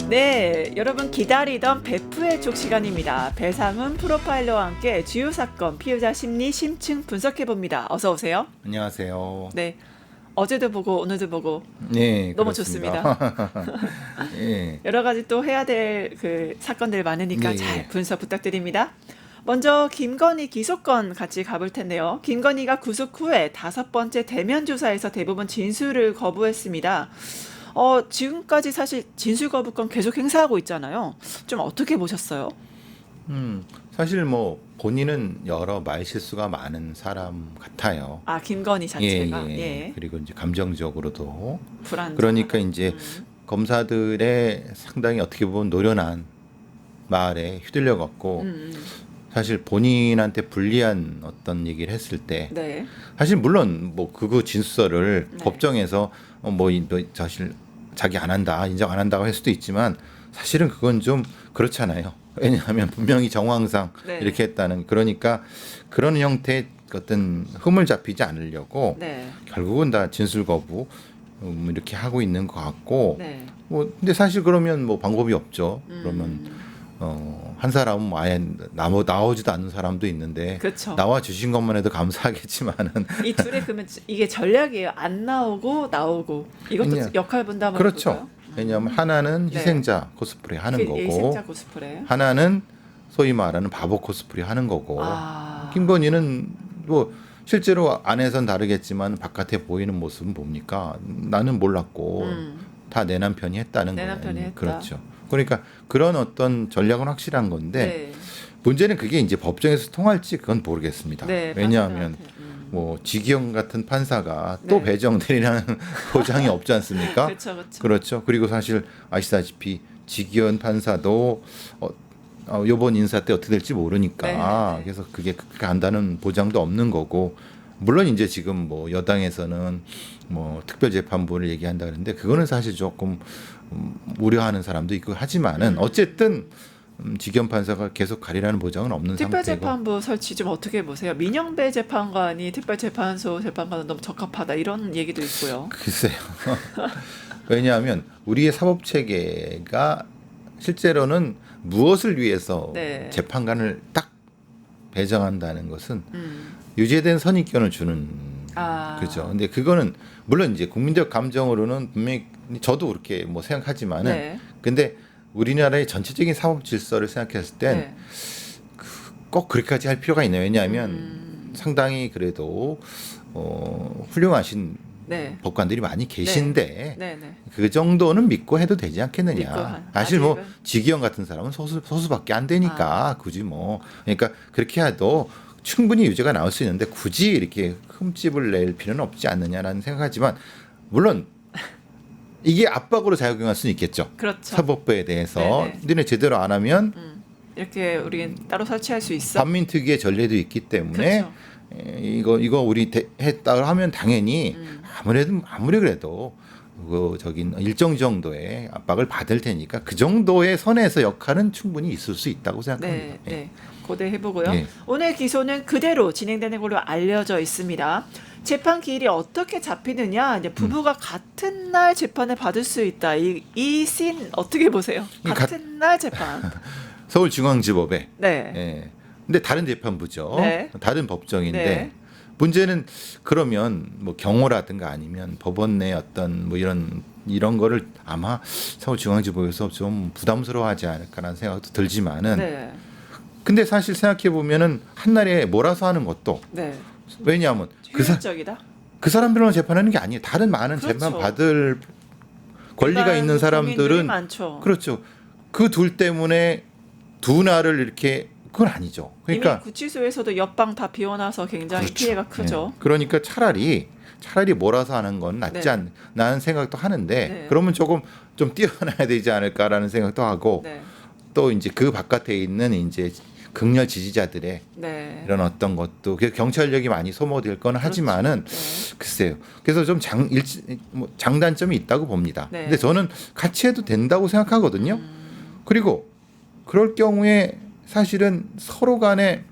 네, 여러분 기다리던 베프의 쪽 시간입니다. 배상훈 프로파일러와 함께 주요 사건, 피해자 심리 심층 분석해 봅니다. 어서 오세요. 안녕하세요. 네, 어제도 보고 오늘도 보고 네, 너무 그렇습니다. 좋습니다. 예. 여러 가지 또 해야 될 그 사건들 많으니까 예, 잘 예. 분석 부탁드립니다. 먼저 김건희 기소건 같이 가볼 텐데요. 김건희가 구속 후에 5번째 대면 조사에서 대부분 진술을 거부했습니다. 지금까지 사실 진술 거부권 계속 행사하고 있잖아요. 좀 어떻게 보셨어요? 사실 뭐 본인은 여러 말 실수가 많은 사람 같아요. 아, 김건희 자체가 예. 그리고 이제 감정적으로도 불안. 그러니까 이제 검사들의 상당히 어떻게 보면 노련한 말에 휘둘려 갖고 사실 본인한테 불리한 어떤 얘기를 했을 때 네. 사실 물론 뭐 그거 진술서를 네. 법정에서 사실 자기 안 한다 인정 안 한다고 할 수도 있지만 사실은 그건 좀 그렇잖아요. 왜냐하면 분명히 정황상 네. 이렇게 했다는 그러니까 그런 형태의 어떤 흠을 잡히지 않으려고 네. 결국은 다 진술 거부 이렇게 하고 있는 것 같고 네. 뭐 근데 사실 그러면 뭐 방법이 없죠. 그러면 한 사람은 뭐 아예 나오지도 않는 사람도 있는데 그렇죠. 나와 주신 것만 해도 감사하겠지만은 이 둘의 그러면 이게 전략이에요. 안 나오고 나오고 이것도 그냥 역할 분담을 그렇죠. 해볼까요? 왜냐하면 하나는 네. 희생자 코스프레 하는 그 거고 희생자 코스프레. 하나는 소위 말하는 바보 코스프레 하는 거고 아. 김건희는 뭐 실제로 안에선 다르겠지만 바깥에 보이는 모습은 뭡니까? 나는 몰랐고 다 내 남편이 했다는 내 거예요. 남편이 했다. 그렇죠. 그러니까 그런 어떤 전략은 확실한 건데 네. 문제는 그게 이제 법정에서 통할지 그건 모르겠습니다. 네, 왜냐하면 판사한테. 뭐 지기현 같은 판사가 또 네. 배정되리라는 보장이 없지 않습니까? 그렇죠, 그렇죠. 그렇죠. 그리고 사실 아시다시피 지기현 판사도 이번 인사 때 어떻게 될지 모르니까 네, 네. 그래서 그게 간다는 보장도 없는 거고 물론 이제 지금 뭐 여당에서는 뭐 특별재판부를 얘기한다 그러는데 그거는 사실 조금 우려하는 사람도 있고 하지만은 어쨌든 지기현 판사가 계속 가리라는 보장은 없는 상태고 특별재판부 설치 좀 어떻게 보세요? 민영배 재판관이 특별재판소 재판관은 너무 적합하다 이런 얘기도 있고요. 글쎄요. 왜냐하면 우리의 사법 체계가 실제로는 무엇을 위해서 네. 재판관을 딱 배정한다는 것은 유죄된 선입견을 주는 아. 그죠. 근데 그거는 물론 이제 국민적 감정으로는 분명히 저도 그렇게 뭐 생각하지만은 네. 근데 우리나라의 전체적인 사법 질서를 생각했을 땐 네. 꼭 그렇게까지 할 필요가 있나요? 왜냐하면 상당히 그래도 훌륭하신 네. 법관들이 많이 계신데 네, 네. 그 정도는 믿고 해도 되지 않겠느냐. 믿고 사실 뭐 아직은. 지기현 같은 사람은 소수밖에 안 되니까 굳이 뭐 그러니까 그렇게 해도 충분히 유죄가 나올 수 있는데 굳이 이렇게 흠집을 낼 필요는 없지 않느냐라는 생각하지만 물론 이게 압박으로 작용할 수는 있겠죠. 그렇죠. 사법부에 대해서 네네. 너네 제대로 안 하면 이렇게 우리 따로 설치할 수 있어. 반민특위의 전례도 있기 때문에 그렇죠. 이거 우리 했다 하면 당연히 아무리 그래도 일정 정도의 압박을 받을 테니까 그 정도의 선에서 역할은 충분히 있을 수 있다고 생각합니다. 네, 네. 고대해 보고요. 예. 오늘 기소는 그대로 진행되는 걸로 알려져 있습니다. 재판 기일이 어떻게 잡히느냐? 이제 부부가 같은 날 재판을 받을 수 있다. 이 씬 어떻게 보세요? 이 같은 날 재판. 서울중앙지법에 네. 예. 근데 다른 재판부죠. 네. 다른 법정인데 네. 문제는 그러면 뭐 경호라든가 아니면 법원 내 어떤 뭐 이런 거를 아마 서울중앙지법에서 좀 부담스러워하지 않을까라는 생각도 들지만은 네. 근데 사실 생각해 보면은 한날에 몰아서 하는 것도 네. 왜냐하면 효율적이다. 그 사람들만 재판하는 게 아니에요. 다른 많은 그렇죠. 재판 받을 권리가 일반 있는 국민들이 사람들은 많죠. 그렇죠. 그 둘 때문에 두 날을 이렇게 그건 아니죠. 그러니까 이미 구치소에서도 옆방 다 비워놔서 굉장히 그렇죠. 피해가 크죠. 예. 그러니까 차라리 몰아서 하는 건 낫지 네. 않나는 생각도 하는데 네. 그러면 조금 좀 뛰어나야 되지 않을까라는 생각도 하고 네. 또 이제 그 바깥에 있는 이제 극렬 지지자들의 네. 이런 어떤 것도 경찰력이 많이 소모될 건 하지만은 네. 글쎄요. 그래서 좀 장단점이 있다고 봅니다. 네. 근데 저는 같이 해도 된다고 생각하거든요. 그리고 그럴 경우에 사실은 서로 간에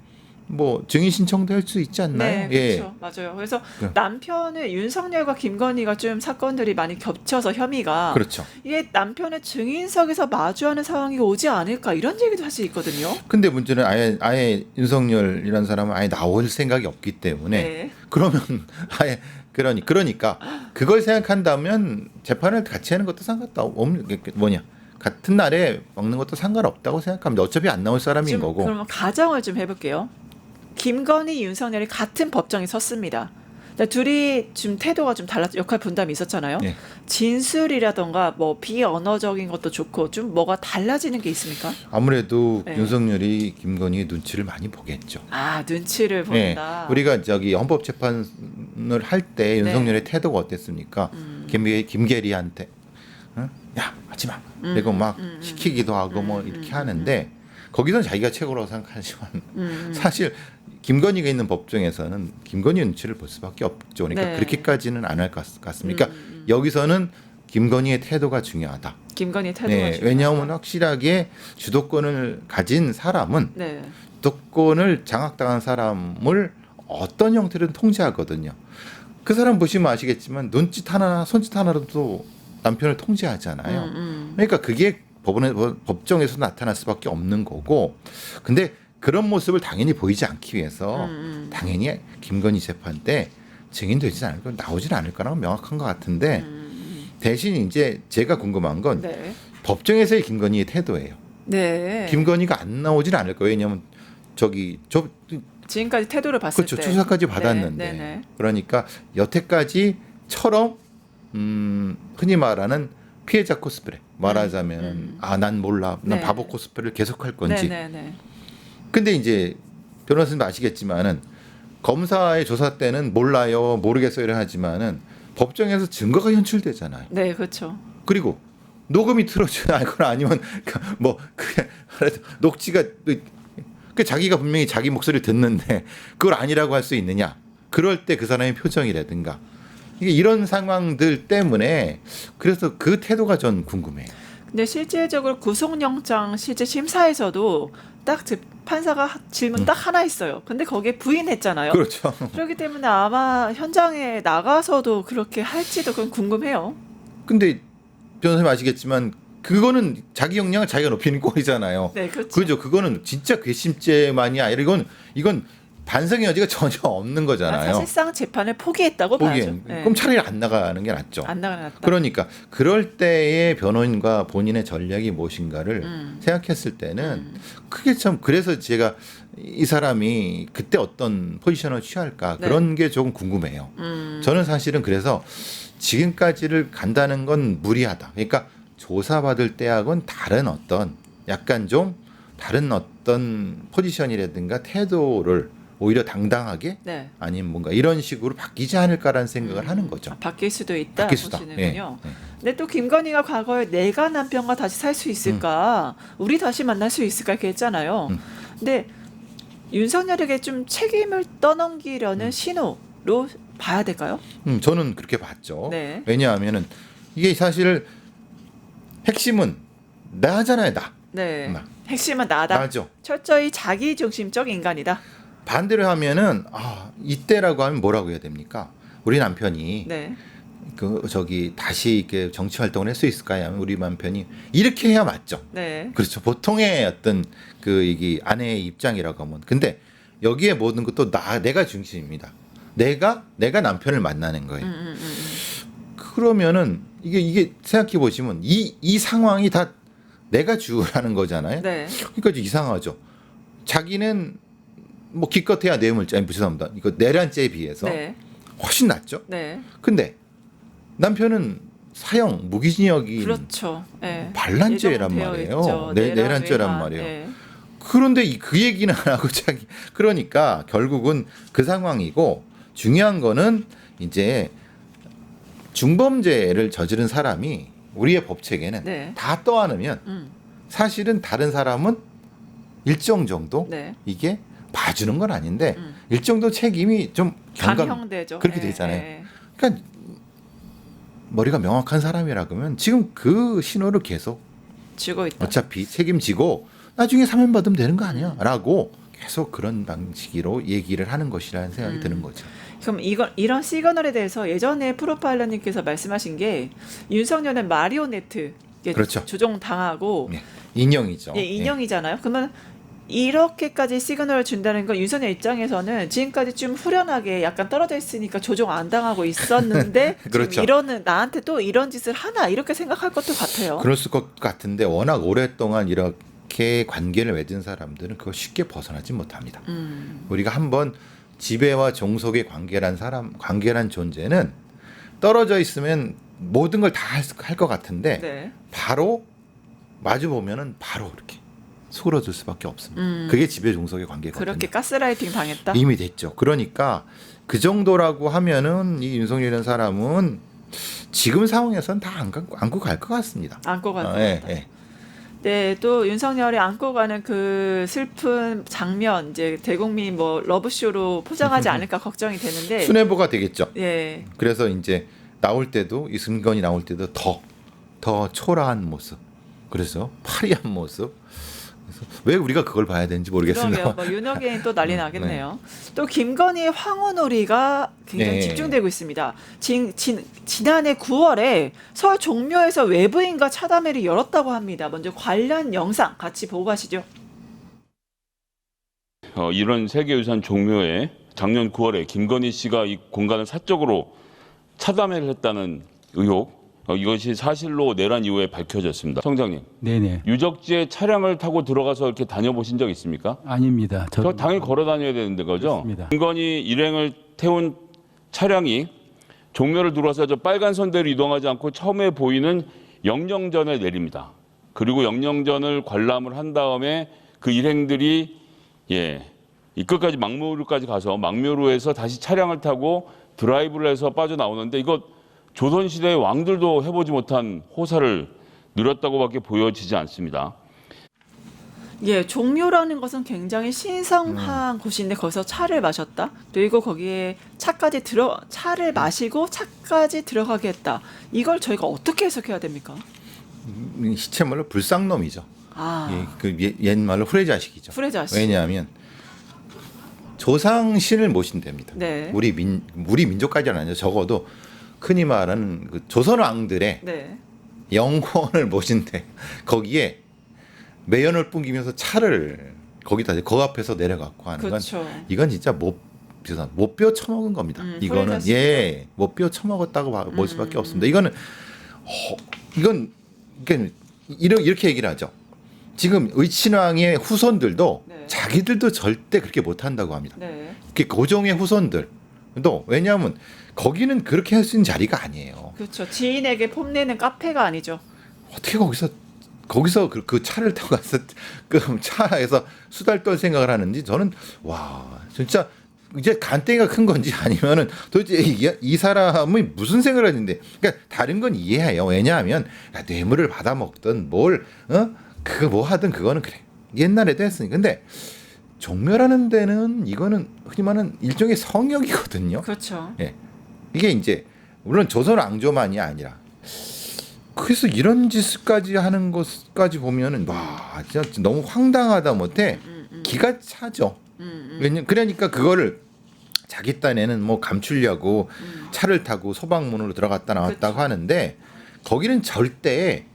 뭐 증인 신청도 할 수 있지 않나요? 네, 그렇죠. 맞아요. 그래서 그- 남편의 윤석열과 김건희가 좀 사건들이 많이 겹쳐서 혐의가 그렇죠. 이게 남편의 증인석에서 마주하는 상황이 오지 않을까 이런 얘기도 사실 있거든요. 근데 문제는 아예 윤석열이라는 사람은 아예 나올 생각이 없기 때문에 네. 그러면 아예 그러니까 그걸 생각한다면 재판을 같이 하는 것도 상관없는 게 뭐냐 같은 날에 먹는 것도 상관없다고 생각합니다. 어차피 안 나올 사람인 좀 거고. 그러면 가정을 좀 해볼게요. 김건희, 윤석열이 같은 법정에 섰습니다. 근데 둘이 좀 태도가 좀 달라 역할 분담이 있었잖아요. 네. 진술이라던가 뭐 비언어적인 것도 좋고 좀 뭐가 달라지는 게 있습니까? 아무래도 네. 윤석열이 김건희의 눈치를 많이 보겠죠. 아, 눈치를 네. 본다. 우리가 저기 헌법재판을 할 때 윤석열의 태도가 어땠습니까? 김계리한테 응? 야 하지 마. 그리고 막 시키기도 하고 뭐 이렇게 하는데 거기서는 자기가 최고라고 생각하지만 사실 김건희가 있는 법정에서는 김건희 눈치를 볼 수밖에 없죠. 그러니까 네. 그렇게까지는 안 할 것 같습니다. 그러니까 여기서는 김건희의 태도가 중요하다. 김건희 태도가 네, 중요하다. 왜냐하면 확실하게 주도권을 가진 사람은 네. 주도권을 장악당한 사람을 어떤 형태로든 통제하거든요. 그 사람 보시면 아시겠지만 눈짓 하나, 손짓 하나로도 남편을 통제하잖아요. 그러니까 그게 법정에서 나타날 수밖에 없는 거고. 근데 그런 모습을 당연히 보이지 않기 위해서 당연히 김건희 재판 때 증인되지 않을 거 나오질 않을 거라고 명확한 것 같은데 대신 이제 제가 궁금한 건 네. 법정에서의 김건희의 태도예요. 네. 김건희가 안 나오질 않을 거예요. 왜냐하면 저 지금까지 태도를 봤을 그렇죠. 때 추사까지 받았는데 네, 네, 네. 그러니까 여태까지처럼 흔히 말하는 피해자 코스프레 말하자면 아 난 몰라 난 네. 바보 코스프레를 계속할 건지. 네, 네, 네. 근데 이제 변호사님도 아시겠지만은 검사의 조사 때는 몰라요 모르겠어요 이래 하지만은 법정에서 증거가 현출되잖아요. 네, 그렇죠. 그리고 녹음이 틀어지거나 아니면 뭐 그게 녹취가 그 자기가 분명히 자기 목소리를 듣는데 그걸 아니라고 할 수 있느냐? 그럴 때 그 사람의 표정이라든가 이게 이런 상황들 때문에 그래서 그 태도가 전 궁금해요. 근데 실질적으로 구속영장 실제 심사에서도 딱 판사가 질문 딱 하나 있어요. 근데 거기에 부인했잖아요. 그렇죠. 그렇기 때문에 아마 현장에 나가서도 그렇게 할지도 그건 궁금해요. 근데 변호사님 아시겠지만 그거는 자기 역량을 자기가 높이는 꼴이잖아요. 네, 그렇죠. 그죠? 그거는 진짜 괘씸죄만이 아니라 이건 반성의 여지가 전혀 없는 거잖아요. 사실상 재판을 포기했다고 보기엔 봐야죠. 네. 그럼 차라리 안 나가는 게 낫죠. 안 나가났다. 그러니까 그럴 때의 변호인과 본인의 전략이 무엇인가를 생각했을 때는 그게 참 그래서 제가 이 사람이 그때 어떤 포지션을 취할까 네. 그런 게 조금 궁금해요. 저는 사실은 그래서 지금까지를 간다는 건 무리하다. 그러니까 조사받을 때하고는 다른 어떤 약간 좀 다른 어떤 포지션이라든가 태도를 오히려 당당하게 네. 아니면 뭔가 이런 식으로 바뀌지 않을까라는 생각을 하는 거죠. 바뀔 수도 있다 바뀔 수다. 보시는군요. 예, 예. 근데 또 김건희가 과거에 내가 남편과 다시 살 수 있을까, 우리 다시 만날 수 있을까 이렇게 했잖아요. 근데 윤석열에게 좀 책임을 떠넘기려는 신호로 봐야 될까요? 저는 그렇게 봤죠. 네. 왜냐하면은 이게 사실 핵심은 나잖아요, 나. 네. 핵심은 나다. 나죠. 철저히 자기 중심적 인간이다. 반대로 하면은 이때라고 하면 뭐라고 해야 됩니까? 우리 남편이 네. 다시 이렇게 정치 활동을 할 수 있을까요? 하면 우리 남편이 이렇게 해야 맞죠. 네. 그렇죠. 보통의 어떤 이게 아내의 입장이라고 하면 근데 여기에 모든 것도 내가 중심입니다. 내가 남편을 만나는 거예요. 그러면은 이게 생각해 보시면 이 상황이 다 내가 주라는 거잖아요. 네. 그러니까 좀 이상하죠. 자기는 뭐 기껏해야 뇌물죄, 아니 죄송합니다. 이거 내란죄에 비해서 네. 훨씬 낫죠. 네. 근데 남편은 사형 무기징역이 그렇죠. 네. 반란죄란 예정되어 말이에요. 있죠. 내란죄란 외환. 말이에요. 네. 그런데 그 얘기는 안 하고 그러니까 결국은 그 상황이고 중요한 거는 이제 중범죄를 저지른 사람이 우리의 법 체계는 네. 다 떠안으면 사실은 다른 사람은 일정 정도 네. 이게 봐주는 건 아닌데 일정 정도 책임이 좀 감형되죠. 그렇게 네, 되잖아요. 네. 그러니까 머리가 명확한 사람이라 그러면 지금 그 신호를 계속 쥐고 있다. 어차피 책임지고 나중에 사면 받으면 되는 거 아니야? 라고 계속 그런 방식으로 얘기를 하는 것이라는 생각이 드는 거죠. 그럼 이런 시그널에 대해서 예전에 프로파일러님께서 말씀하신 게 윤석열은 마리오네트 그렇죠. 조종당하고 예, 인형이죠. 예, 인형이잖아요. 그러면 이렇게까지 시그널을 준다는 건 윤석열 입장에서는 지금까지 좀 후련하게 약간 떨어져 있으니까 조종 안 당하고 있었는데 그렇죠. 지금 이러는 나한테 또 이런 짓을 하나 이렇게 생각할 것도 같아요. 그럴 것 같은데 워낙 오랫동안 이렇게 관계를 맺은 사람들은 그걸 쉽게 벗어나지 못합니다. 우리가 한번 지배와 종속의 관계란 존재는 떨어져 있으면 모든 걸 다 할 것 같은데 네. 바로 마주 보면은 바로 이렇게 수그러들 수밖에 없습니다. 그게 지배 종속의 관계거든요. 그렇게 가스라이팅 당했다? 이미 됐죠. 그러니까 그 정도라고 하면은 이 윤석열이라는 사람은 지금 상황에서는 다 안고 갈 것 같습니다. 안고 갈 것 예, 같다. 예. 네, 또 윤석열이 안고 가는 그 슬픈 장면 이제 대국민 뭐 러브쇼로 포장하지 않을까 걱정이 되는데 수뇌부가 되겠죠. 예. 그래서 이제 나올 때도 이 김건희 나올 때도 더 초라한 모습. 그래서 파리한 모습. 그래서 왜 우리가 그걸 봐야 되는지 모르겠습니다. 그러게요. 뭐 윤여긴 또 난리 나겠네요. 또 김건희 황혼놀이가 굉장히 네. 집중되고 있습니다. 지난해 9월에 서울 종묘에서 외부인과 차담회를 열었다고 합니다. 먼저 관련 영상 같이 보고 가시죠. 이런 세계유산 종묘에 작년 9월에 김건희 씨가 이 공간을 사적으로 차담회를 했다는 의혹, 이것이 사실로 내란 이후에 밝혀졌습니다. 청장님, 네네. 유적지에 차량을 타고 들어가서 이렇게 다녀보신 적 있습니까? 아닙니다. 저 당연히 걸어 다녀야 되는데 거죠? 그렇습니다. 김건희 일행을 태운 차량이 종묘를 들어와서 저 빨간 선대로 이동하지 않고 처음에 보이는 영령전에 내립니다. 그리고 영령전을 관람을 한 다음에 그 일행들이 이 끝까지 망묘루까지 가서 망묘루에서 다시 차량을 타고 드라이브를 해서 빠져나오는데 이거 조선시대의 왕들도 해보지 못한 호사를 누렸다고밖에 보여지지 않습니다. 예, 종묘라는 것은 굉장히 신성한 곳인데 거기서 차를 마셨다. 그리고 거기에 차를 마시고 차까지 들어가게 했다. 이걸 저희가 어떻게 해석해야 됩니까? 시체말로 불쌍놈이죠. 아, 옛말로 후레자식이죠. 후레자식. 왜냐하면 조상신을 모신답니다. 네. 우리 민족까지는 아니죠. 적어도 흔히 말하는 그 조선 왕들의 네. 영혼을 모신대. 거기에 매연을 뿜기면서 차를 거기다 거 앞에서 내려갖고 하는 그렇죠. 건 이건 진짜 못뼈 처먹은 겁니다. 이거는 후레자식이죠. 못뼈 처먹었다고 볼 수밖에 없습니다. 이건 그러니까 이렇게 얘기를 하죠. 지금 의친왕의 후손들도 네. 자기들도 절대 그렇게 못한다고 합니다. 네. 고종의 후손들도 왜냐하면 거기는 그렇게 할 수 있는 자리가 아니에요. 그렇죠. 지인에게 폼내는 카페가 아니죠. 어떻게 거기서 그 차를 타고 가서 그 차에서 수달 떨 생각을 하는지 저는 와 진짜 이제 간땡이가 큰 건지 아니면은 도대체 이 사람이 무슨 생각을 하는데 그러니까 다른 건 이해해요. 왜냐하면 뇌물을 받아 먹든 그거 뭐 하든 그거는 그래 옛날에도 했으니 근데 종묘라는 데는 이거는 흔히 말하는 일종의 성역이거든요. 그렇죠. 예. 이게 이제 물론 조선 왕조만이 아니라 그래서 이런 짓까지 하는 것까지 보면은 와 진짜 너무 황당하다 못해 기가 차죠. 그러니까 그거를 자기 딴에는 뭐 감추려고 차를 타고 소방문으로 들어갔다 나왔다고 그쵸. 하는데 거기는 절대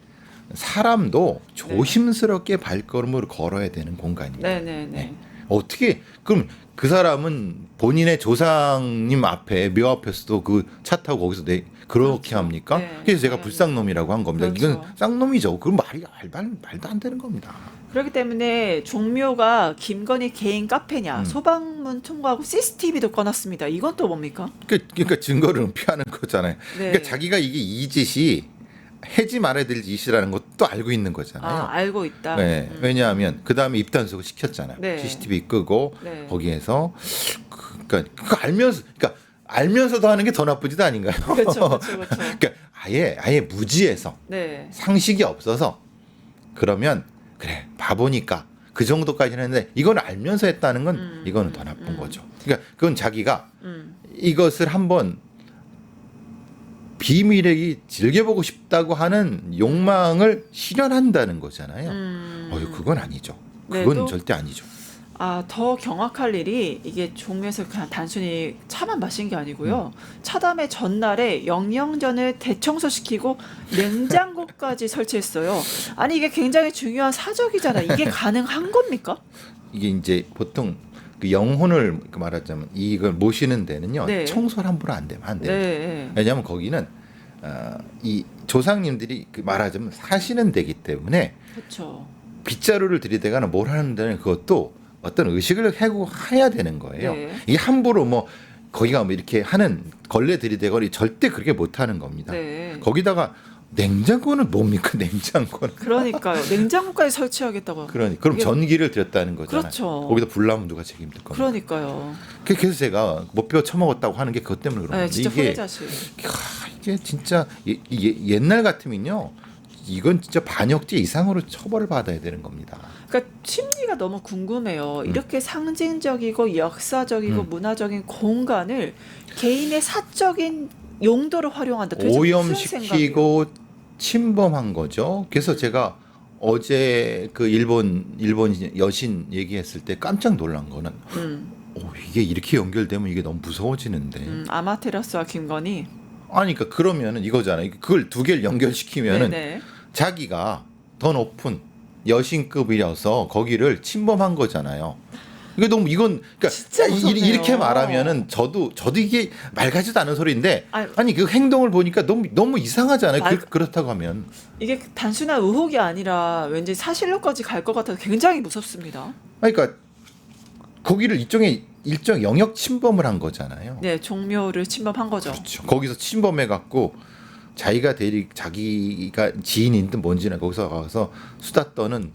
사람도 조심스럽게 발걸음을 걸어야 되는 공간입니다. 네네네. 네. 어떻게 그럼 그 사람은 본인의 조상님 앞에 묘 앞에서도 그 차 타고 거기서 그렇게 그렇죠. 합니까? 네. 그래서 제가 네. 불쌍놈이라고 한 겁니다. 그렇죠. 이건 쌍놈이죠. 그럼 말도 안 되는 겁니다. 그렇기 때문에 종묘가 김건희 개인 카페냐 소방문 통과하고 CCTV도 꺼놨습니다. 이건 또 뭡니까? 그러니까 증거를 은폐하는 거잖아요. 네. 그러니까 자기가 이게 이 짓이 해지 말아야 될 짓이라는 것도 알고 있는 거잖아요. 알고 있다. 네. 왜냐하면 그 다음에 입단속을 시켰잖아요. 네. CCTV 끄고 네. 거기에서 그러니까 그거 알면서도 하는 게 더 나쁘지도 아닌가요? 그렇죠. 그러니까 아예 무지해서 네. 상식이 없어서 그러면 그래 바보니까 그 정도까지는 했는데 이건 알면서 했다는 건 이거는 더 나쁜 거죠. 그러니까 그건 자기가 이것을 한번 비밀이 즐겨보고 싶다고 하는 욕망을 실현한다는 거잖아요. 그건 아니죠. 네, 그건 또 절대 아니죠. 더 경악할 일이 이게 종묘에서 그냥 단순히 차만 마신 게 아니고요. 차담의 전날에 영영전을 대청소시키고 냉장고까지 설치했어요. 아니 이게 굉장히 중요한 사적이잖아요. 이게 가능한 겁니까? 이게 이제 보통 그 영혼을 말하자면 이걸 모시는 데는요. 네. 청소를 함부로 안 되면 안 돼요. 네. 왜냐하면 거기는 이 조상님들이 그 말하자면 사시는 데기 때문에 그렇죠. 빗자루를 들이대거나 뭘 하는 데는 그것도 어떤 의식을 하고 해야 되는 거예요. 네. 이게 함부로 뭐 거기가 뭐 이렇게 하는 걸레 들이대거리 절대 그렇게 못 하는 겁니다. 네. 거기다가 냉장고는 뭡니까? 냉장고는. 그러니까요. 냉장고까지 설치하겠다고. 그럼 이게- 전기를 들였다는 거잖아요. 그렇죠. 거기다 불 나면 누가 책임질 겁니까? 그러니까요. 그래서 제가 못뼈 처먹었다고 하는 게 그것 때문에 그런 네, 거예요. 진짜 이게 후회자실. 이게 진짜 옛날 같으면요. 이건 진짜 반역죄 이상으로 처벌을 받아야 되는 겁니다. 그러니까 심리가 너무 궁금해요. 이렇게 상징적이고 역사적이고 문화적인 공간을 개인의 사적인 용도로 활용한다. 도대체 무슨 생각이에요? 오염시키고 침범한 거죠. 그래서 제가 어제 그 일본 여신 얘기했을 때 깜짝 놀란 거는 이게 이렇게 연결되면 이게 너무 무서워지는데. 아마테라스와 김건희. 아니 그러니까 그러면은 이거잖아요. 그걸 두 개를 연결시키면은 네네. 자기가 더 높은 여신급이어서 거기를 침범한 거잖아요. 이게 너무 이건 그러니까 진짜 무섭네요. 이렇게 말하면은 저도 이게 말 같지도 않은 소리인데 아니, 아니 그 행동을 보니까 너무 이상하잖아요. 그렇다고 하면 이게 단순한 의혹이 아니라 왠지 사실로까지 갈 것 같아서 굉장히 무섭습니다. 그러니까 거기를 일정 영역 침범을 한 거잖아요. 네, 종묘를 침범한 거죠. 그렇죠. 거기서 침범해 갖고 자기가 지인이든 뭔지는 거기서 가서 수다 떠는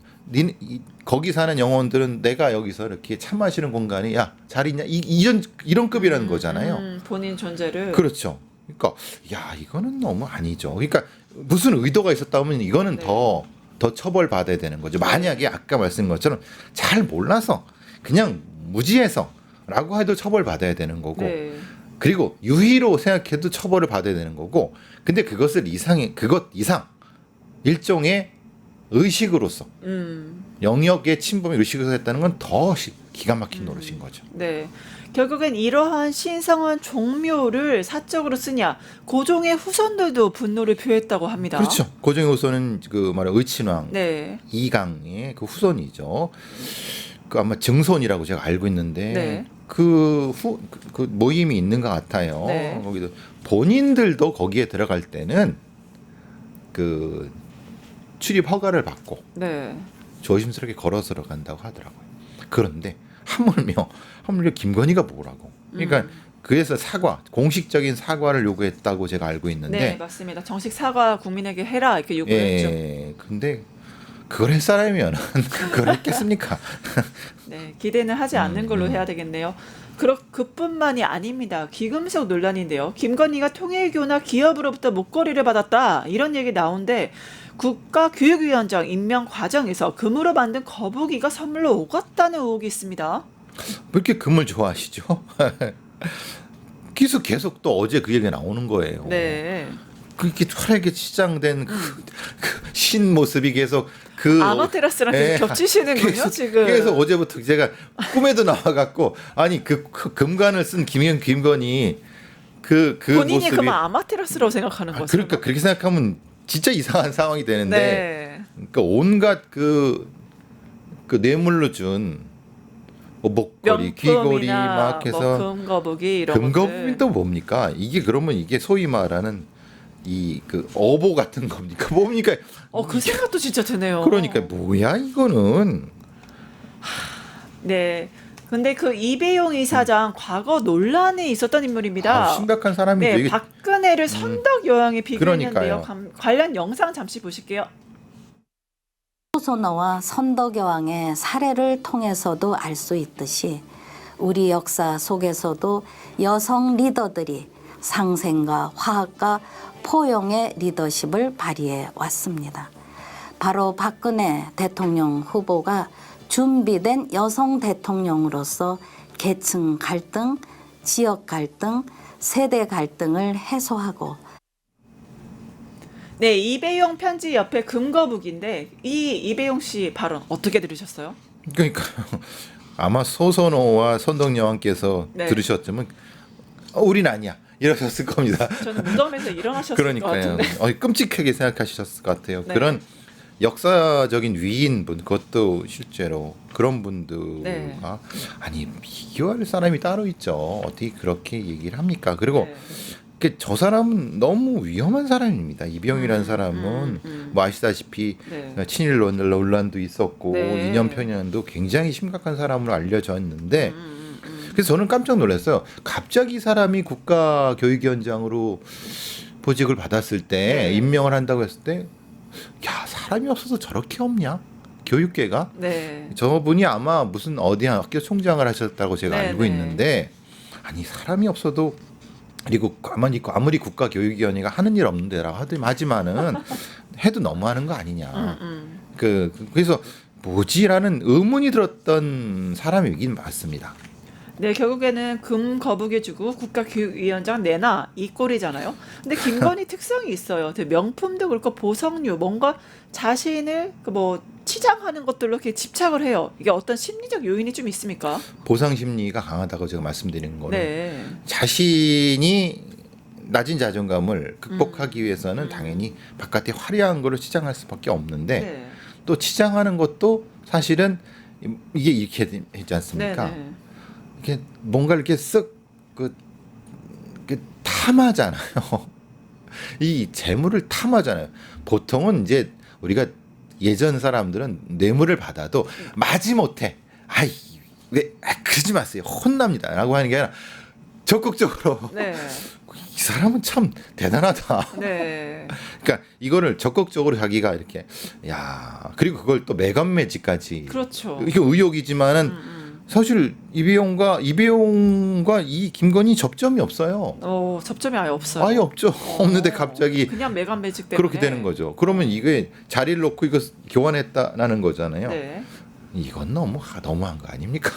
거기 사는 영혼들은 내가 여기서 이렇게 차 마시는 공간이 야 잘 있냐 이런 급이라는 거잖아요. 본인 존재를. 그렇죠. 그러니까 야 이거는 너무 아니죠. 그러니까 무슨 의도가 있었다면 이거는 네. 더 처벌 받아야 되는 거죠. 만약에 아까 말씀한 것처럼 잘 몰라서 그냥 무지해서라고 해도 처벌 받아야 되는 거고. 네. 그리고 유희로 생각해도 처벌을 받아야 되는 거고. 근데 그것 이상 일종의 의식으로서 영역의 침범의 의식으로서 했다는 건 더 기가 막힌 노릇인 거죠. 네. 결국엔 이러한 신성한 종묘를 사적으로 쓰냐. 고종의 후손들도 분노를 표했다고 합니다. 그렇죠. 고종의 후손은 그 말하 의친왕 네. 이강의 그 후손이죠. 그 아마 증손이라고 제가 알고 있는데 네. 그 모임이 있는 것 같아요. 네. 거기도 본인들도 거기에 들어갈 때는 그 출입 허가를 받고 네. 조심스럽게 걸어서 들어간다고 하더라고요. 그런데 하물며 김건희가 뭐라고? 그러니까 그래서 공식적인 사과를 요구했다고 제가 알고 있는데. 네, 맞습니다. 정식 사과 국민에게 해라 이렇게 요구했죠. 예. 근데 그걸 할 사람이면 그걸 했겠습니까? 네, 기대는 하지 않는 걸로 해야 되겠네요. 그뿐만이 아닙니다. 귀금속 논란인데요. 김건희가 통일교나 기업으로부터 목걸이를 받았다 이런 얘기 나오는데 국가교육위원장 임명 과정에서 금으로 만든 거북이가 선물로 오갔다는 의혹이 있습니다. 왜 이렇게 금을 좋아하시죠? 계속 또 어제 그 얘기가 나오는 거예요. 네. 그렇게 활하게 치장된 그 신 모습이 계속 아마테라스랑 계속 겹치시는군요, 지금. 그래서 어제부터 제가 꿈에도 나와갖고 아니 그 금관을 쓴 김건희 그 본인이 모습이 그만 아마테라스라고 생각하는 거죠. 그러니까 그렇게 생각하면 진짜 이상한 상황이 되는데 네. 그러니까 온갖 그 뇌물로 준 목걸이, 귀걸이 막 해서 금거북이 이런 금거북이 또 뭡니까? 이게 그러면 이게 소위 말하는 그 어보 같은 겁니까? 뭡니까? 그 생각도 진짜 드네요. 그러니까 뭐야 이거는. 네. 근데 그 이배용 이사장 과거 논란이 있었던 인물입니다. 심각한 사람이죠. 네, 이게 박근혜를 선덕 여왕에 비교했는데요. 그러니까요. 관련 영상 잠시 보실게요. 호소노와 선덕여왕의 사례를 통해서도 알 수 있듯이 우리 역사 속에서도 여성 리더들이 상생과 화합과 포용의 리더십을 발휘해 왔습니다. 바로 박근혜 대통령 후보가 준비된 여성 대통령으로서 계층 갈등, 지역 갈등, 세대 갈등을 해소하고 네, 이배용 편지 옆에 금거북인데 이 이배용 씨 발언 어떻게 들으셨어요? 그러니까요. 아마 소선호와 선덕여왕께서 네. 들으셨지만 우린 아니야 이러셨을 겁니다. 저는 무덤에서 일어나셨을 것 그러니까요. 같은데. 끔찍하게 생각하셨을 것 같아요. 네. 그런 역사적인 위인분 그것도 실제로 그런 분들과 네. 아니 비교할 사람이 따로 있죠. 어떻게 그렇게 얘기를 합니까? 그리고 네. 저 사람은 너무 위험한 사람입니다. 이병이라는 사람은 뭐 아시다시피 네. 친일 논란도 있었고 네. 이념 편향도 굉장히 심각한 사람으로 알려져 있는데 그래서 저는 깜짝 놀랐어요. 갑자기 이 사람이 국가교육위원장으로 보직을 받았을 때 네. 임명을 한다고 했을 때 야 사람이 없어서 저렇게 없냐? 교육계가 네. 저분이 아마 무슨 어디 학교 총장을 하셨다고 제가 네, 알고 네. 있는데 아니 사람이 없어도 그리고 가만히 있고 아무리 국가교육위원회가 하는 일 없는데라고 하지만은 해도 너무하는 거 아니냐. 그래서 뭐지라는 의문이 들었던 사람이긴 맞습니다. 네, 결국에는 금 거북이 주고 국가교육위원장 내놔 이 꼴이잖아요. 근데 김건희 특성이 있어요. 되게 명품도 그렇고 보석류 뭔가 자신을 그 뭐 치장하는 것들로 이렇게 집착을 해요. 이게 어떤 심리적 요인이 좀 있습니까? 보상 심리가 강하다고 제가 말씀드리는 거는 네. 자신이 낮은 자존감을 극복하기 위해서는 당연히 바깥에 화려한 거를 치장할 수밖에 없는데 네. 또 치장하는 것도 사실은 이게 이렇게 되지 않습니까? 네, 네. 이렇게 뭔가 이렇게 쓱 탐하잖아요. 이 재물을 탐하잖아요. 보통은 이제 우리가 예전 사람들은 뇌물을 받아도 마지못해 그러지 마세요. 혼납니다라고 하는 게 아니라 적극적으로 네. 이 사람은 참 대단하다. 네. 그러니까 이거를 적극적으로 자기가 이렇게 그리고 그걸 또 매간매직까지 그렇죠. 이게 의혹이지만은 사실 이배용과 이 김건희 접점이 없어요. 접점이 아예 없어요. 아예 없죠. 없는데 갑자기 그냥 매간 매직 때문에 그렇게 되는 거죠. 그러면 이게 자리를 놓고 이거 교환했다라는 거잖아요. 네. 이건 너무한 거 아닙니까?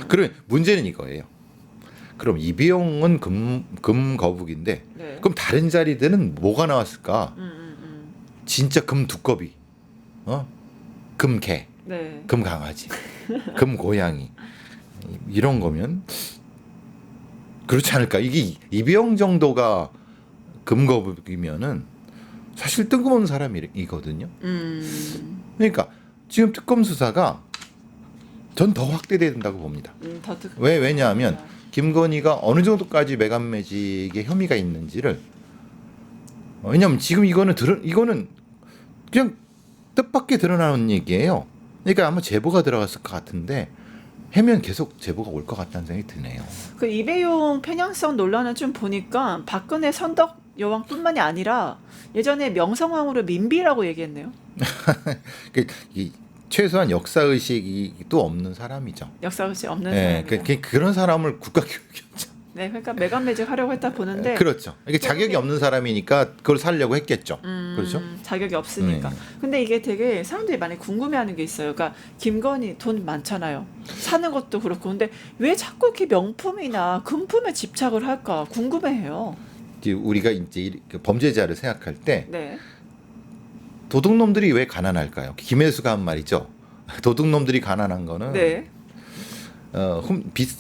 그럼 문제는 이거예요. 그럼 이배용은 금 거북인데 네. 그럼 다른 자리들은 뭐가 나왔을까? 진짜 금 두꺼비, 금개, 네. 금 강아지, 금 고양이 이런 거면 그렇지 않을까? 이게 이병 정도가 금 거북이면은 사실 뜬금없는 사람이거든요. 그러니까 지금 특검 수사가 전 더 확대돼야 된다고 봅니다. 왜냐하면 김건희가 어느 정도까지 매간매직의 혐의가 있는지를 왜냐하면 지금 이거는 그냥 뜻밖의 드러나는 얘기예요. 그러니까 아마 제보가 들어갔을 것 같은데 해면 계속 제보가 올 것 같다는 생각이 드네요. 그 이배용 편향성 논란을 좀 보니까 박근혜 선덕 여왕뿐만이 아니라 예전에 명성황후를 민비라고 얘기했네요. 최소한 역사의식이 또 없는 사람이죠. 역사의식 없는 네, 사람이요. 그런 사람을 국가교육위원장. 네, 그러니까 매간매직 하려고 했다 보는데 그렇죠. 이게 자격이 없는 사람이니까 그걸 살려고 했겠죠. 그렇죠? 자격이 없으니까. 네. 근데 이게 되게 사람들이 많이 궁금해하는 게 있어요. 그러니까 김건희 돈 많잖아요. 사는 것도 그렇고. 근데 왜 자꾸 이렇게 명품이나 금품에 집착을 할까 궁금해해요. 우리가 이제 범죄자를 생각할 때 네. 도둑놈들이 왜 가난할까요? 김혜수가 한 말이죠. 도둑놈들이 가난한 거는 네.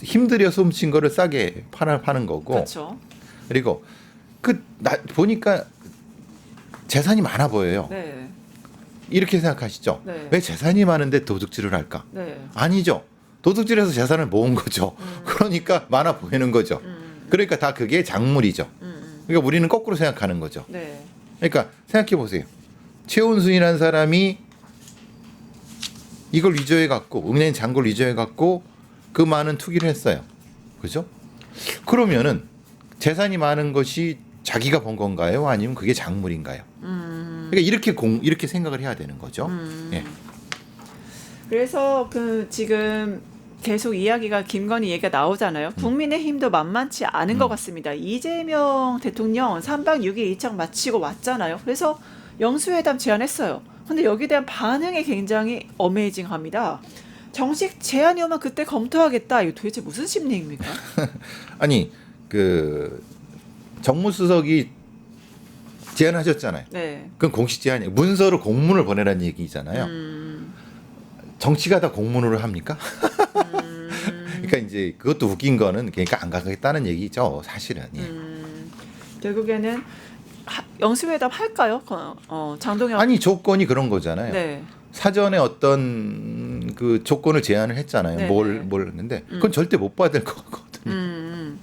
힘들여서 훔친 거를 싸게 파는 거고. 그렇죠. 그리고 보니까 재산이 많아 보여요. 네. 이렇게 생각하시죠? 네. 왜 재산이 많은데 도둑질을 할까? 네. 아니죠. 도둑질해서 재산을 모은 거죠. 그러니까 많아 보이는 거죠. 그러니까 다 그게 작물이죠. 그러니까 우리는 거꾸로 생각하는 거죠. 네. 그러니까 생각해 보세요. 최원순이라는 사람이 이걸 위조해 갖고 은행 잔고를 위조해 갖고 그 많은 투기를 했어요. 그죠? 그러면은 재산이 많은 것이 자기가 번 건가요? 아니면 그게 작물인가요? 그러니까 이렇게 생각을 해야 되는 거죠. 예. 그래서 지금 계속 이야기가 김건희 얘기가 나오잖아요. 국민의힘도 만만치 않은 것 같습니다. 이재명 대통령 3박 6일 일정 마치고 왔잖아요. 그래서 영수회담 제안했어요. 근데 여기에 대한 반응이 굉장히 어메이징합니다. 정식 제안이 오면 그때 검토하겠다. 이거 도대체 무슨 심리입니까? 아니 정무수석이 제안하셨잖아요. 네. 그건 공식 제안이에요. 문서로 공문을 보내라는 얘기잖아요. 정치가 다 공문으로 합니까? 그러니까 이제 그것도 웃긴 거는 그러니까 안 가겠다는 얘기죠, 사실은. 예. 결국에는 영수회담 할까요? 장동혁. 아니 조건이 그런 거잖아요. 네. 사전에 어떤 그 조건을 제안을 했잖아요. 네, 뭘 했는데 그건 절대 못 받을 거거든요.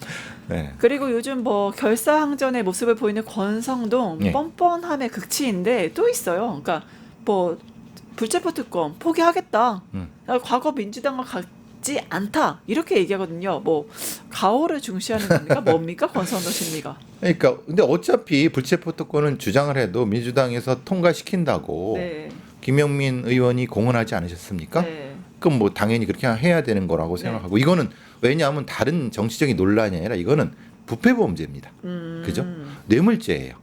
네. 그리고 요즘 뭐 결사항전의 모습을 보이는 권성동 네. 뻔뻔함의 극치인데 또 있어요. 그러니까 뭐 불체포 특권 포기하겠다. 과거 민주당과 같지 않다 이렇게 얘기하거든요. 뭐 가오를 중시하는 겁니까? 뭡니까 권성동 심리가? 그러니까 근데 어차피 불체포 특권은 주장을 해도 민주당에서 통과시킨다고 네. 김영민 의원이 공언하지 않으셨습니까? 네. 그럼 뭐 당연히 그렇게 해야 되는 거라고 생각하고 이거는 왜냐하면 다른 정치적인 논란이 아니라 이거는 부패 범죄입니다. 그죠? 뇌물죄예요.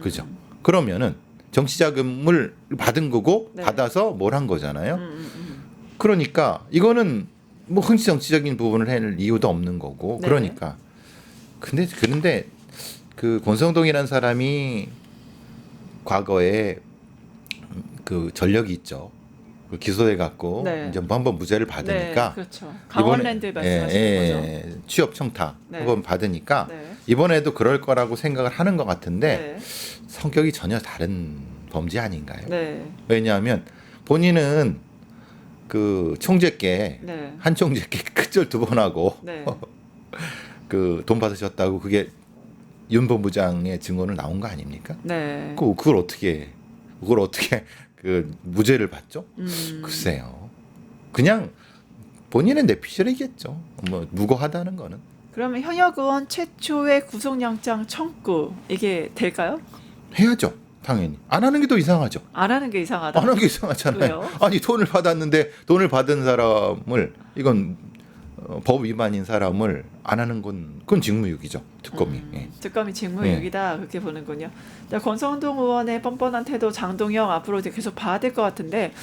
그죠? 그러면은 정치 자금을 받은 거고 네. 받아서 뭘 한 거잖아요. 그러니까 이거는 뭐 흔치 정치적인 부분을 해낼 이유도 없는 거고 네. 그러니까 그런데 그 권성동이라는 사람이 과거에 그 전력이 있죠. 그 기소돼 갖고 네. 이제 한번 무죄를 받으니까 네, 그렇죠. 강원랜드 말씀하시는 거죠. 취업 청탁 네. 한번 받으니까 네. 이번에도 그럴 거라고 생각을 하는 것 같은데 네. 성격이 전혀 다른 범죄 아닌가요? 네. 왜냐하면 본인은 그 총재께 네. 한 총재께 끝절 2번 하고 네. 그 돈 받으셨다고 그게 윤 본부장의 증언을 나온 거 아닙니까? 네. 그걸 어떻게 그 무죄를 받죠? 음. 글쎄요. 그냥 본인의 내피셜이겠죠. 뭐 무고하다는 거는. 그러면 현역 의원 최초의 구속영장 청구 이게 될까요? 해야죠. 당연히. 안 하는 게 더 이상하죠. 안 하는 게 이상하다. 안 하는 게 이상하잖아요. 왜요? 아니 돈을 받았는데 돈을 받은 사람을 이건 법 위반인 사람을 안 하는 건 그건 직무유기죠. 특검이. 예. 특검이 직무유기다 그렇게 보는군요. 자, 권성동 의원의 뻔뻔한 태도 장동혁 앞으로 이제 계속 봐야 될 것 같은데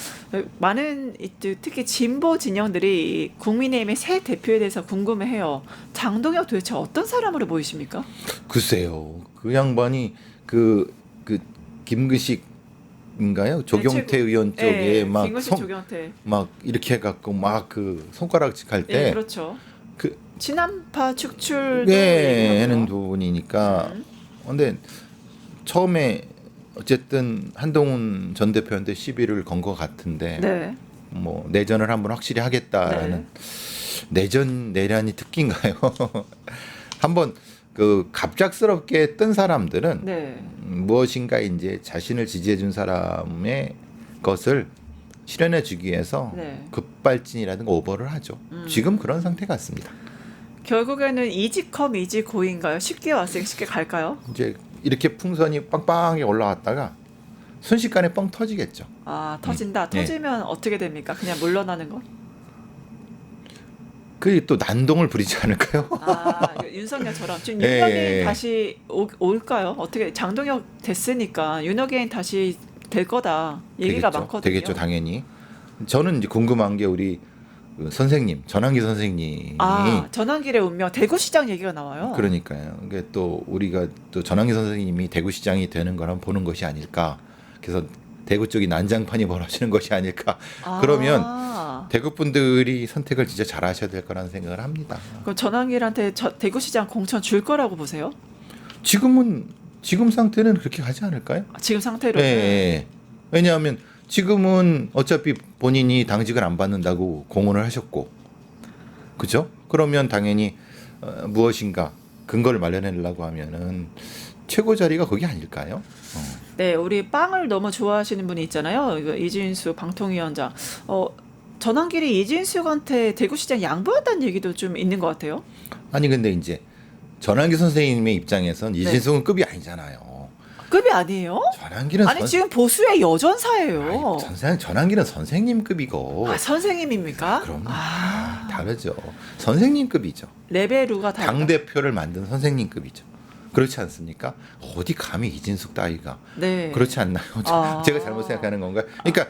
많은 특히 진보 진영들이 국민의힘의 새 대표에 대해서 궁금해해요. 장동혁 도대체 어떤 사람으로 보이십니까? 글쎄요. 그 양반이 그 김근식인가요? 조경태 최고. 의원 쪽에 예, 막 김근식 조경태. 막 이렇게 해갖고 막 그 손가락질 할 예, 때 그렇죠. 그 친한파 축출도 네, 얘기하고요. 하는 부분이니까. 근데 처음에 어쨌든 한동훈 전 대표한테 시비를 건 것 같은데 네. 뭐 내전을 한번 확실히 하겠다라는 내전 내란이 특기인가요? 한번 그 갑작스럽게 뜬 사람들은 네. 무엇인가 이제 자신을 지지해 준 사람의 것을 실현해 주기 위해서 네. 급발진이라든가 오버를 하죠. 지금 그런 상태 같습니다. 결국에는 이지컴 이지고인가요? 쉽게 왔으니 쉽게 갈까요? 이제 이렇게 풍선이 빵빵하게 올라왔다가 순식간에 뻥 터지겠죠. 아 터진다. 네. 터지면 어떻게 됩니까? 그냥 물러나는 거? 그게 또 난동을 부리지 않을까요? 아 윤석열처럼 지금 예, 윤석열이 예. 다시 올까요? 어떻게 장동혁 됐으니까 윤석열이 다시 될 거다 얘기가 되겠죠. 많거든요. 되겠죠, 당연히. 저는 이제 궁금한 게 우리 그 선생님, 전환기 선생님이 아 전환길의 운명 대구시장 얘기가 나와요. 그러니까요. 이게 또 우리가 또 전환기 선생님이 대구시장이 되는 걸 한번 보는 것이 아닐까. 그래서 대구 쪽이 난장판이 벌어지는 것이 아닐까. 그러면 대구 분들이 선택을 진짜 잘하셔야 될 거라는 생각을 합니다. 그럼 전환길한테 대구시장 공천 줄 거라고 보세요? 지금 상태는 그렇게 가지 않을까요? 지금 상태로는 예. 왜냐하면 지금은 어차피 본인이 당직을 안 받는다고 공언을 하셨고, 그죠? 그러면 당연히 무엇인가 근거를 마련하려고 하면은 최고 자리가 거기 아닐까요? 네, 우리 빵을 너무 좋아하시는 분이 있잖아요. 이거 이진수 방통위원장. 전환길이 이진숙한테 대구시장 양보한다는 얘기도 좀 있는 것 같아요. 아니 근데 이제 전환기 선생님의 입장에선 네. 이진숙은 급이 아니잖아요. 급이 아니에요? 전환기는 아니 지금 보수의 여전사예요. 전환기는 선생님급이고. 아 선생님입니까? 그럼 아 다르죠. 선생님급이죠. 레벨루가 다르다. 당 대표를 만든 선생님급이죠. 그렇지 않습니까? 어디 감히 이진숙 따위가 네. 그렇지 않나요? 아. 제가 잘못 생각하는 건가요? 그러니까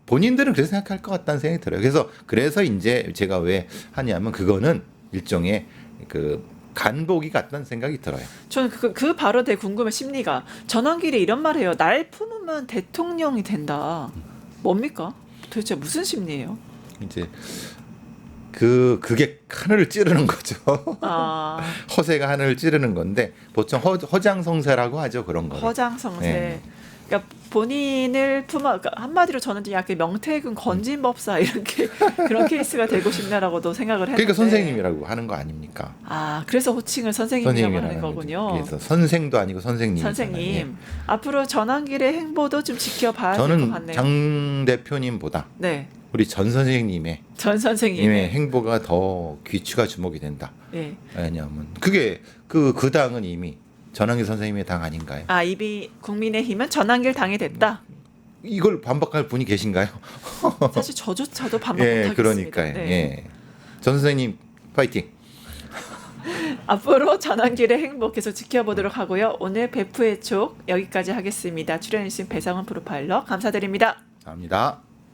본인들은 그렇게 생각할 것 같다는 생각이 들어요. 그래서 이제 제가 왜 하냐면 그거는 일종의 그 간보기 같다는 생각이 들어요. 저는 그 발언 되게 궁금해 심리가. 전환길이 이런 말해요. 날 품으면 대통령이 된다. 뭡니까? 도대체 무슨 심리예요? 이제 그게 하늘을 찌르는 거죠. 아, 허세가 하늘을 찌르는 건데 보통 허장성세라고 하죠. 그런 거. 허장성세. 네. 그러니까 본인을 그러니까 한마디로 저는 약간 명태균 건진법사 이렇게 그런 케이스가 되고 싶나라고도 생각을 했는데. 그러니까 선생님이라고 하는 거 아닙니까? 아, 그래서 호칭을 선생님이라고 하는 거군요. 그래서 선생도 아니고 선생님. 선생님, 앞으로 전환길의 행보도 좀 지켜봐야 될 것 저는 같네요. 장 대표님보다 네, 우리 전 선생님의 전 선생님의 행보가 더 귀추가 주목이 된다. 예. 왜냐하면 그게 그 당은 이미 전환길 선생님의 당 아닌가요? 아, 이미 국민의힘은 전환길 당이 됐다. 이걸 반박할 분이 계신가요? 사실 저조차도 반박 예, 못하겠습니다. 그러니까요. 네. 예. 전 선생님 파이팅. 앞으로 전환길의 행보 계속 지켜보도록 하고요. 오늘 베프의 촉 여기까지 하겠습니다. 출연해주신 배상훈 프로파일러 감사드립니다. 감사합니다.